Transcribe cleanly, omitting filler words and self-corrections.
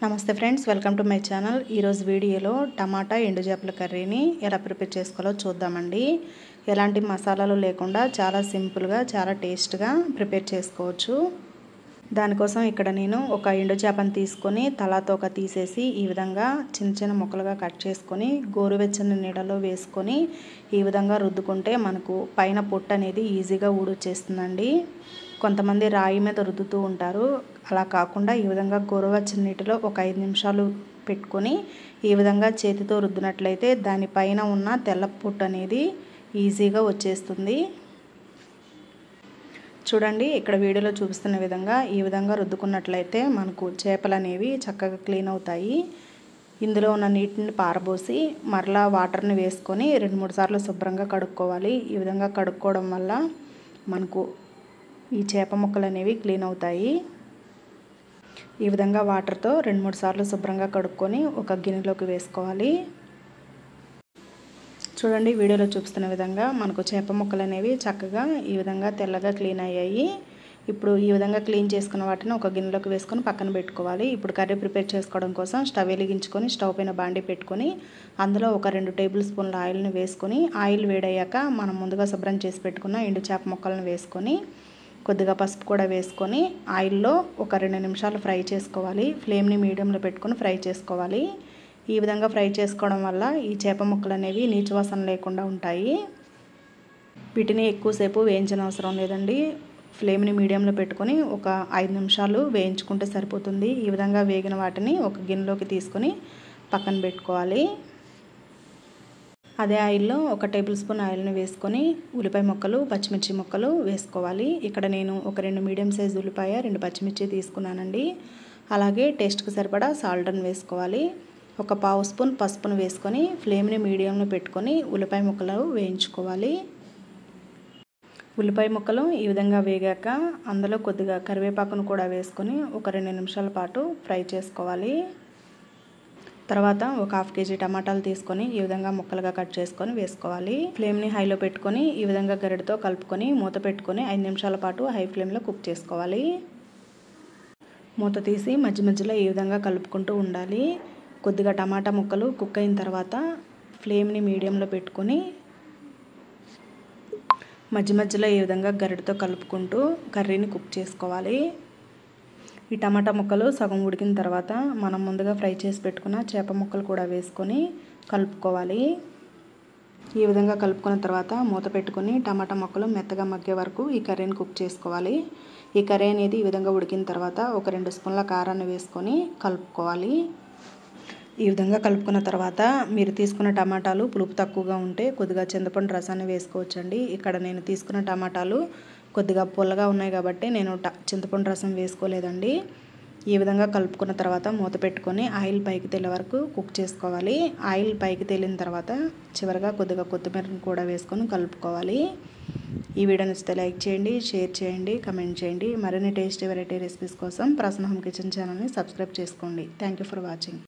నమస్తే friends, welcome to my channel. ఈరోజు వీడియోలో టమాటా ఎండు చేపల కర్రీని ఎలా ప్రిపేర్ చేసుకోవాలో చూద్దామండి. ఎలాంటి మసాలాలు లేకుండా చాలా సింపుల్గా చాలా టేస్ట్గా ప్రిపేర్ చేసుకోవచ్చు. దానికోసం ఇక్కడ నేను ఒక ఎండు చేపను తీసుకొని తలాతోక తీసేసి ఈ విధంగా చిన్న చిన్న ముక్కలుగా కట్ చేసుకొని గోరువెచ్చని నీళ్ళలో వేసుకొని ఈ విధంగా రుద్దుకుంటే మనకు పైన పొట్టు అనేది ఈజీగా ఊడొచ్చేస్తుందండి. కొంతమంది రాయి మీద రుద్దుతూ ఉంటారు. అలా కాకుండా ఈ విధంగా గోరువెచ్చని నీటిలో ఒక 5 నిమిషాలు పెట్టుకొని ఈ విధంగా చేతితో రుద్దినట్లయితే దానిపైన ఉన్న తెల్ల పొట్టు అనేది ఈజీగా వచ్చేస్తుంది. చూడండి, ఇక్కడ వీడియోలో చూపిస్తున్న విధంగా ఈ విధంగా రుద్దుకున్నట్లయితే మనకు చేపలు అనేవి చక్కగా క్లీన్ అవుతాయి. ఇందులో ఉన్న నీటిని పారబోసి మరలా వాటర్ని వేసుకొని 2-3 సార్లు శుభ్రంగా కడుక్కోవాలి. ఈ విధంగా కడుక్కోవడం వల్ల మనకు ఈ చేప ముక్కలు అనేవి క్లీన్ అవుతాయి. ఈ విధంగా వాటర్తో 2-3 సార్లు శుభ్రంగా కడుక్కొని ఒక గిన్నెలోకి వేసుకోవాలి. చూడండి, వీడియోలో చూపిస్తున్న విధంగా మనకు చేప ముక్కలు అనేవి చక్కగా ఈ విధంగా తెల్లగా క్లీన్ అయ్యాయి. ఇప్పుడు ఈ విధంగా క్లీన్ చేసుకున్న వాటిని ఒక గిన్నెలోకి వేసుకొని పక్కన పెట్టుకోవాలి. ఇప్పుడు కర్రీ ప్రిపేర్ చేసుకోవడం కోసం స్టవ్ వెలిగించుకొని స్టవ్ పైన బాండి పెట్టుకొని అందులో ఒక 2 టేబుల్ స్పూన్ల ఆయిల్ని వేసుకొని ఆయిల్ వేడయ్యాక మనం ముందుగా శుభ్రం చేసి పెట్టుకున్న ఎండు చేప ముక్కలను వేసుకొని కొద్దిగా పసుపు కూడా వేసుకొని ఆయిల్లో ఒక 2 నిమిషాలు ఫ్రై చేసుకోవాలి. ఫ్లేమ్ని మీడియంలో పెట్టుకొని ఫ్రై చేసుకోవాలి. ఈ విధంగా ఫ్రై చేసుకోవడం వల్ల ఈ చేప ముక్కలు అనేవి నీచు వాసన లేకుండా ఉంటాయి. వీటిని ఎక్కువసేపు వేయించిన అవసరం లేదండి. ఫ్లేమ్ని మీడియంలో పెట్టుకొని ఒక 5 నిమిషాలు వేయించుకుంటే సరిపోతుంది. ఈ విధంగా వేగిన వాటిని ఒక గిన్నెలోకి తీసుకొని పక్కన పెట్టుకోవాలి. అదే ఆయిల్లో ఒక టేబుల్ స్పూన్ ఆయిల్ని వేసుకొని ఉల్లిపాయ ముక్కలు, పచ్చిమిర్చి ముక్కలు వేసుకోవాలి. ఇక్కడ నేను ఒక 2 మీడియం సైజు ఉల్లిపాయ, 2 పచ్చిమిర్చి తీసుకున్నానండి. అలాగే టేస్ట్కి సరిపడా సాల్ట్ని వేసుకోవాలి. ఒక పావు స్పూన్ పసుపును వేసుకొని ఫ్లేమ్ని మీడియంలో పెట్టుకొని ఉల్లిపాయ ముక్కలు వేయించుకోవాలి. ఉల్లిపాయ ముక్కలు ఈ విధంగా వేగాక అందులో కొద్దిగా కరివేపాకును కూడా వేసుకొని ఒక 2 నిమిషాల పాటు ఫ్రై చేసుకోవాలి. తర్వాత ఒక 1/2 కేజీ టమాటాలు తీసుకొని ఈ విధంగా ముక్కలుగా కట్ చేసుకొని వేసుకోవాలి. ఫ్లేమ్ని హైలో పెట్టుకొని ఈ విధంగా గరిటతో కలుపుకొని మూత పెట్టుకొని 5 నిమిషాల పాటు హై ఫ్లేమ్లో కుక్ చేసుకోవాలి. మూత తీసి మధ్య మధ్యలో ఈ విధంగా కలుపుకుంటూ ఉండాలి. కొద్దిగా టమాటా ముక్కలు కుక్ అయిన తర్వాత ఫ్లేమ్ని మీడియంలో పెట్టుకొని మధ్య మధ్యలో ఈ విధంగా గరిటతో కలుపుకుంటూ కర్రీని కుక్ చేసుకోవాలి. ఈ టమాటా ముక్కలు సగం ఉడికిన తర్వాత మనం ముందుగా ఫ్రై చేసి పెట్టుకున్న చేప ముక్కలు కూడా వేసుకొని కలుపుకోవాలి. ఈ విధంగా కలుపుకున్న తర్వాత మూత పెట్టుకొని టమాటా ముక్కలు మెత్తగా మగ్గే వరకు ఈ కర్రీని కుక్ చేసుకోవాలి. ఈ కర్రీ అనేది ఈ విధంగా ఉడికిన తర్వాత ఒక 2 స్పూన్ల కారాన్ని వేసుకొని కలుపుకోవాలి. ఈ విధంగా కలుపుకున్న తర్వాత మీరు తీసుకున్న టమాటాలు పులుపు తక్కువగా ఉంటే కొద్దిగా చింతపండు రసాన్ని వేసుకోవచ్చండి. ఇక్కడ నేను తీసుకున్న టమాటాలు కొద్దిగా పుల్లగా ఉన్నాయి కాబట్టి నేను చింతపండు రసం వేసుకోలేదండి. ఈ విధంగా కలుపుకున్న తర్వాత మూత పెట్టుకొని ఆయిల్ పైకి తేలే వరకు కుక్ చేసుకోవాలి. ఆయిల్ పైకి తేలిన తర్వాత చివరిగా కొద్దిగా కొత్తిమీరను కూడా వేసుకొని కలుపుకోవాలి. ఈ వీడియో నచ్చితే లైక్ చేయండి, షేర్ చేయండి, కమెంట్ చేయండి. మరిన్ని టేస్టీ వెరైటీ రెసిపీస్ కోసం ప్రసన్న హోమ్ కిచెన్ ఛానల్ని సబ్స్క్రైబ్ చేసుకోండి. Thank you for watching.